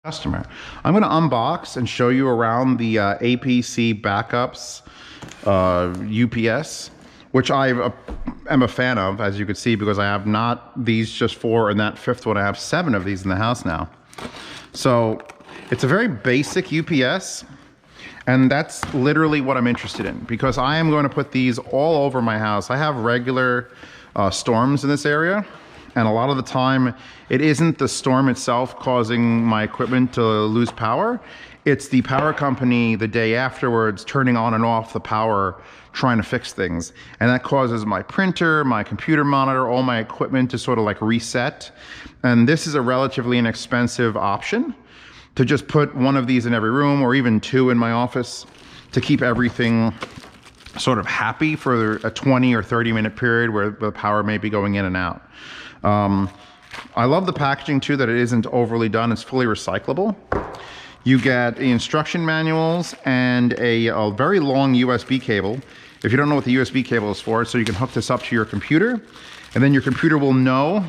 customer. I'm going to unbox and show you around the APC backups UPS, which I am a fan of, as you can see, because I have not these just 4 and that 5th one. I have 7 of these in the house now. So it's a very basic UPS, and that's literally what I'm interested in, because I am going to put these all over my house. I have regular storms in this area, and a lot of the time it isn't the storm itself causing my equipment to lose power. It's the power company the day afterwards turning on and off the power, trying to fix things. And that causes my printer, my computer monitor, all my equipment to sort of like reset. And this is a relatively inexpensive option to just put one of these in every room, or even 2 in my office, to keep everything sort of happy for a 20 or 30 minute period where the power may be going in and out. I love the packaging too, that it isn't overly done. It's fully recyclable. You get the instruction manuals and a very long USB cable. If you don't know what the USB cable is for, so you can hook this up to your computer, and then your computer will know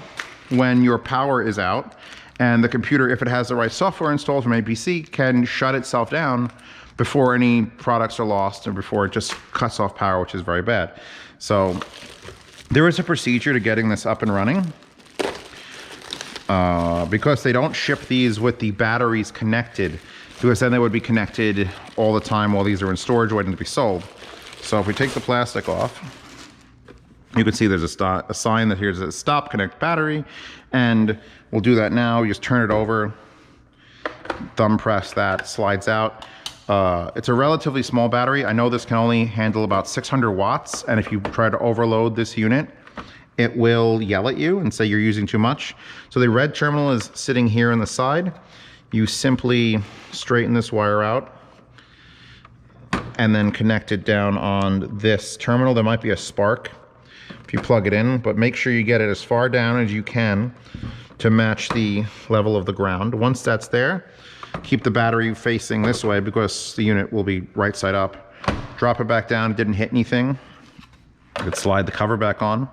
when your power is out, and the computer, if it has the right software installed from APC, can shut itself down before any products are lost or before it just cuts off power, which is very bad. So there is a procedure to getting this up and running. Because they don't ship these with the batteries connected, because then they would be connected all the time while these are in storage waiting to be sold. So if we take the plastic off, you can see there's a sign that here says stop connect battery, and we'll do that now. You just turn it over, thumb press that, slides out. It's a relatively small battery. I know this can only handle about 600 watts, and if you try to overload this unit, it will yell at you and say you're using too much. So the red terminal is sitting here on the side. You simply straighten this wire out and then connect it down on this terminal. There might be a spark if you plug it in, but make sure you get it as far down as you can to match the level of the ground. Once that's there, keep the battery facing this way because the unit will be right side up. Drop it back down. It didn't hit anything. You could slide the cover back on,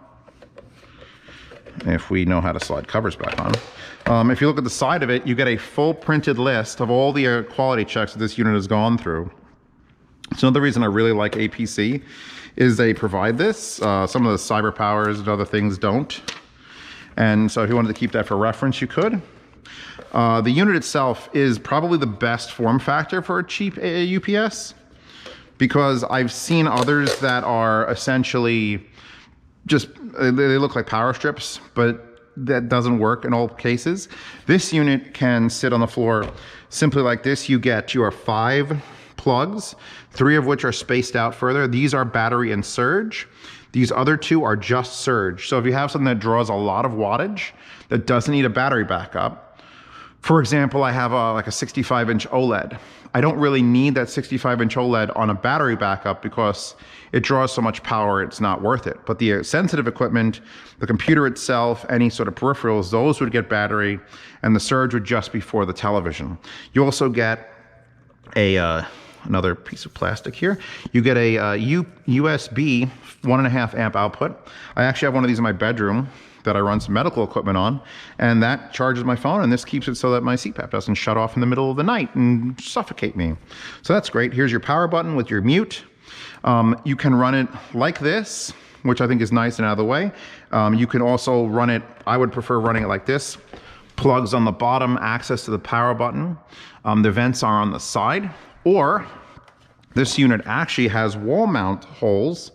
if we know how to slide covers back on. If you look at the side of it, you get a full printed list of all the quality checks that this unit has gone through. So another reason I really like APC is they provide this. Some of the cyber powers and other things don't. And so if you wanted to keep that for reference, you could. The unit itself is probably the best form factor for a cheap UPS, because I've seen others that are essentially just, they look like power strips, but that doesn't work in all cases. This unit can sit on the floor simply like this. You get your 5 plugs, 3 of which are spaced out further. These are battery and surge. These other 2 are just surge. So if you have something that draws a lot of wattage that doesn't need a battery backup, for example, I have like a 65-inch OLED. I don't really need that 65-inch OLED on a battery backup because it draws so much power, it's not worth it. But the sensitive equipment, the computer itself, any sort of peripherals, those would get battery, and the surge would just be for the television. You also get another piece of plastic here. You get a USB 1.5 amp output. I actually have one of these in my bedroom that I run some medical equipment on, and that charges my phone, and this keeps it so that my CPAP doesn't shut off in the middle of the night and suffocate me. So that's great. Here's your power button with your mute. You can run it like this, which I think is nice and out of the way. You can also run it, I would prefer running it like this. Plugs on the bottom, access to the power button. The vents are on the side, or this unit actually has wall mount holes,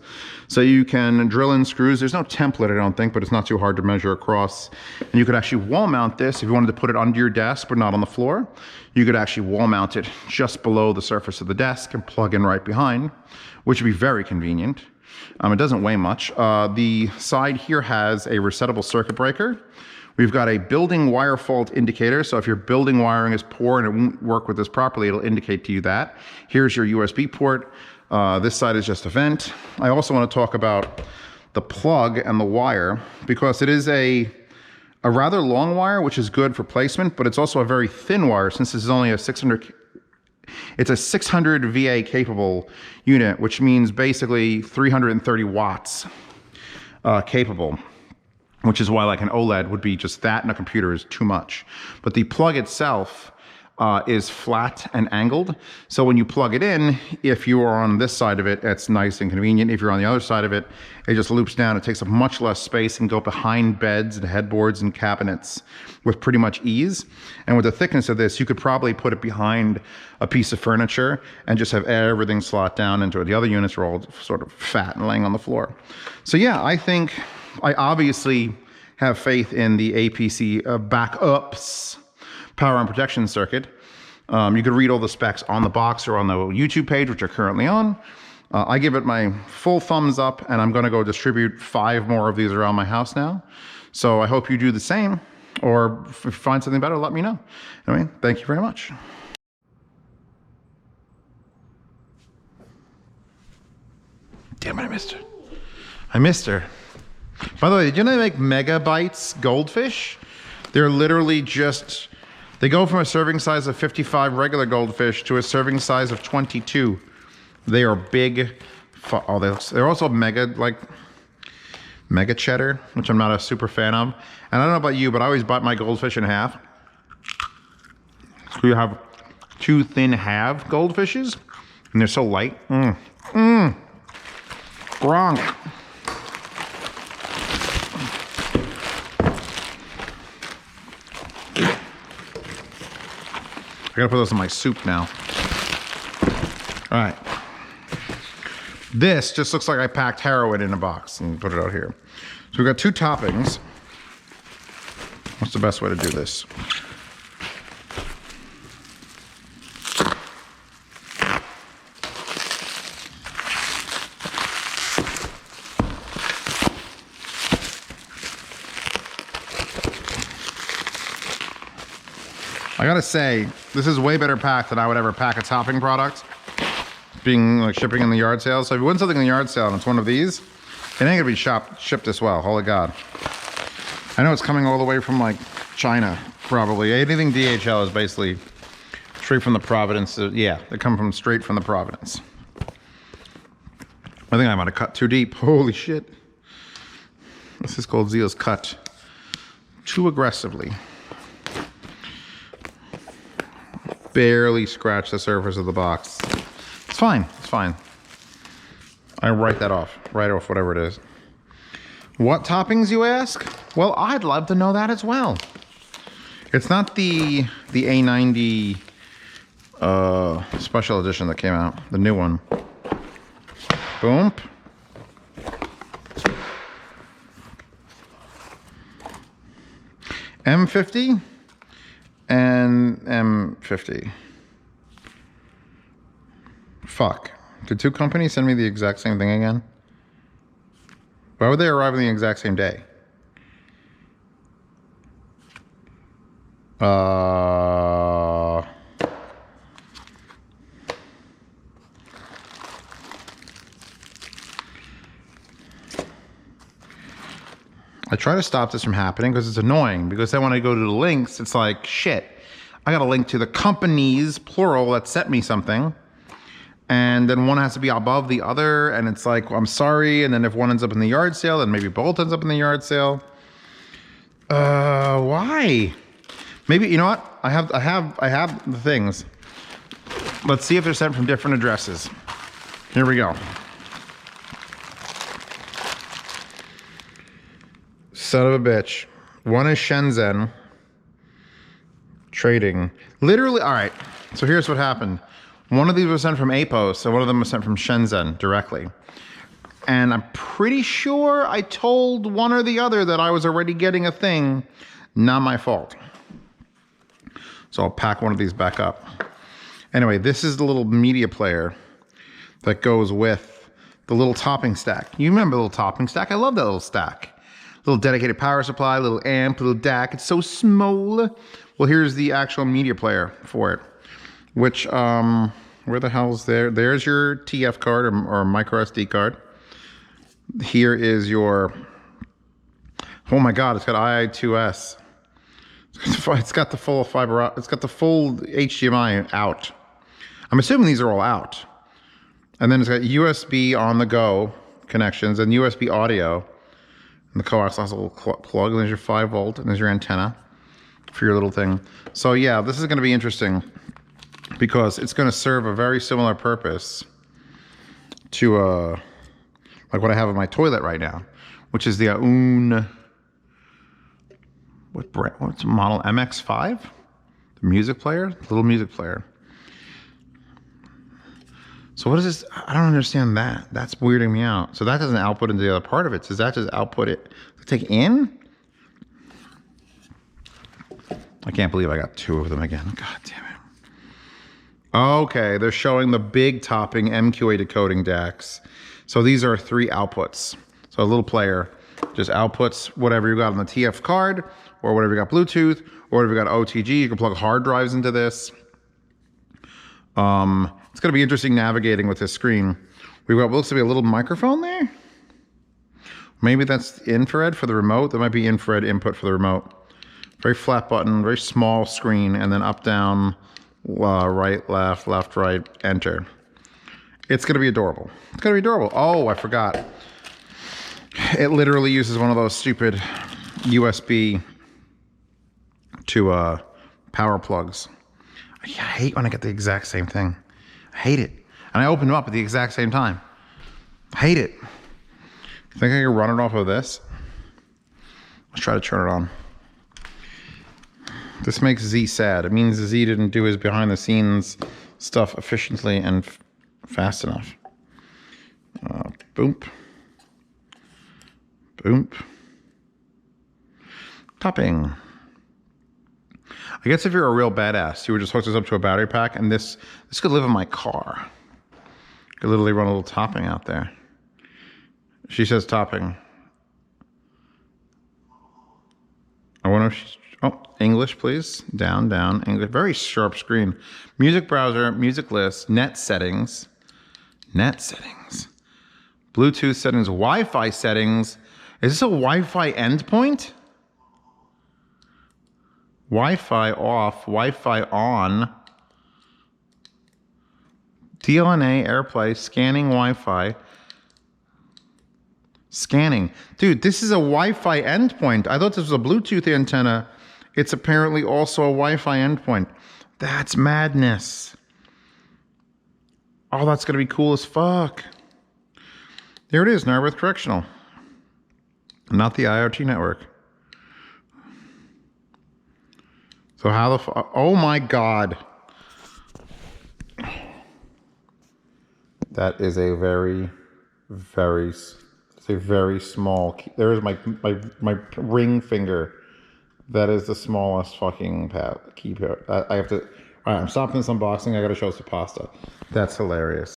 so you can drill in screws. There's no template, I don't think, but it's not too hard to measure across. And you could actually wall mount this if you wanted to put it under your desk but not on the floor. You could actually wall mount it just below the surface of the desk and plug in right behind, which would be very convenient. It doesn't weigh much. The side here has a resettable circuit breaker. We've got a building wire fault indicator, so if your building wiring is poor and it won't work with this properly, it'll indicate to you that. Here's your USB port. This side is just a vent. I also want to talk about the plug and the wire, because it is a rather long wire, which is good for placement, but it's also a very thin wire, since this is only a 600 VA capable unit, which means basically 330 watts capable. which is why like an OLED would be just that, and a computer is too much. But the plug itself is flat and angled. So when you plug it in, if you are on this side of it, it's nice and convenient. If you're on the other side of it, it just loops down. It takes up much less space and go behind beds and headboards and cabinets with pretty much ease. And with the thickness of this, you could probably put it behind a piece of furniture and just have everything slot down into it. The other units are all sort of fat and laying on the floor. So yeah, I think I obviously have faith in the APC backups power and protection circuit. You can read all the specs on the box or on the YouTube page, which are currently on. I give it my full thumbs up, and I'm going to go distribute 5 more of these around my house now. So I hope you do the same, or if you find something better, let me know. Anyway, thank you very much. Damn it, I missed her. I missed her. By the way, did you know they make megabytes goldfish? They're literally just... They go from a serving size of 55 regular goldfish to a serving size of 22. They are big. Oh, they're also mega cheddar, which I'm not a super fan of. And I don't know about you, but I always bite my goldfish in half. So you have 2 thin half goldfishes, and they're so light. Gronk. I gotta put those in my soup now. All right. This just looks like I packed heroin in a box and put it out here. So we've got 2 toppings. What's the best way to do this? I gotta say, this is way better packed than I would ever pack a topping product, being like shipping in the yard sale. So if you win something in the yard sale and it's one of these, it ain't gonna be shipped as well. Holy God. I know it's coming all the way from like China, probably. Anything DHL is basically straight from the Providence. Yeah, they come from straight from the Providence. I think I might have cut too deep. Holy shit. This is called Zio's cut too aggressively. Barely scratch the surface of the box. It's fine, it's fine. I write that off, write off whatever it is. What toppings, you ask? Well, I'd love to know that as well. It's not the A90 special edition that came out, the new one. Boom. M50 and M50. Fuck. Did 2 companies send me the exact same thing again? Why would they arrive on the exact same day? I try to stop this from happening because it's annoying, because then when I go to the links, it's like, shit, I got to link to the companies, plural, that sent me something. And then one has to be above the other. And it's like, well, I'm sorry. And then if one ends up in the yard sale, then maybe both ends up in the yard sale. Why? Maybe, you know what? I have the things. Let's see if they're sent from different addresses. Here we go. Son of a bitch. One is Shenzhen trading. Literally, all right. So here's what happened. One of these was sent from APOS, and one of them was sent from Shenzhen directly. And I'm pretty sure I told one or the other that I was already getting a thing. Not my fault. So I'll pack one of these back up. Anyway, this is the little media player that goes with the little topping stack. You remember the little topping stack? I love that little stack. Little dedicated power supply, little amp, little DAC. It's so small. Well, here's the actual media player for it. Which, where the hell's there? There's your TF card or micro SD card. Here is your, oh my God, it's got II2S. It's got the full fiber, it's got the full HDMI out. I'm assuming these are all out. And then it's got USB on the go connections and USB audio. And the coax has a little plug, and there's your 5 volt, and there's your antenna. for your little thing. So yeah, this is going to be interesting because it's going to serve a very similar purpose to like what I have in my toilet right now, which is the Aoun, what's model MX5? The music player, the little music player. So what is this? I don't understand that. That's weirding me out. So that doesn't output into the other part of it. Does that just output it? Take in? I can't believe I got two of them again. God damn it. Okay, they're showing the big topping MQA decoding DACs. So these are 3 outputs. So a little player just outputs whatever you got on the TF card, or whatever you got Bluetooth, or whatever you got OTG. You can plug hard drives into this. It's going to be interesting navigating with this screen. We've got what looks to be a little microphone there. Maybe that's infrared for the remote. That might be infrared input for the remote. Very flat button, very small screen, and then up, down, right, left, right, enter. It's going to be adorable. It's going to be adorable. Oh, I forgot. It literally uses one of those stupid USB to power plugs. I hate when I get the exact same thing. I hate it. And I open them up at the exact same time. I hate it. You think I can run it off of this? Let's try to turn it on. This makes Z sad. It means Z didn't do his behind the scenes stuff efficiently and fast enough. Boom. Boom. Topping. I guess if you're a real badass, you would just hook this up to a battery pack, and this could live in my car. Could literally run a little topping out there. She says topping. I wonder if she's, oh, English, please. Down, English. Very sharp screen. Music browser, music list, net settings. Bluetooth settings, Wi-Fi settings. Is this a Wi-Fi endpoint? Wi-Fi off, Wi-Fi on. DLNA, AirPlay, scanning Wi-Fi. Scanning. Dude, this is a Wi-Fi endpoint. I thought this was a Bluetooth antenna. It's apparently also a Wi-Fi endpoint. That's madness. Oh, that's going to be cool as fuck. There it is, Narberth Correctional. Not the IoT network. So how the oh my God. That is a very small key. There is my ring finger. That is the smallest fucking keypad. I have to, all right, I'm stopping this unboxing. I got to show us the pasta. That's hilarious.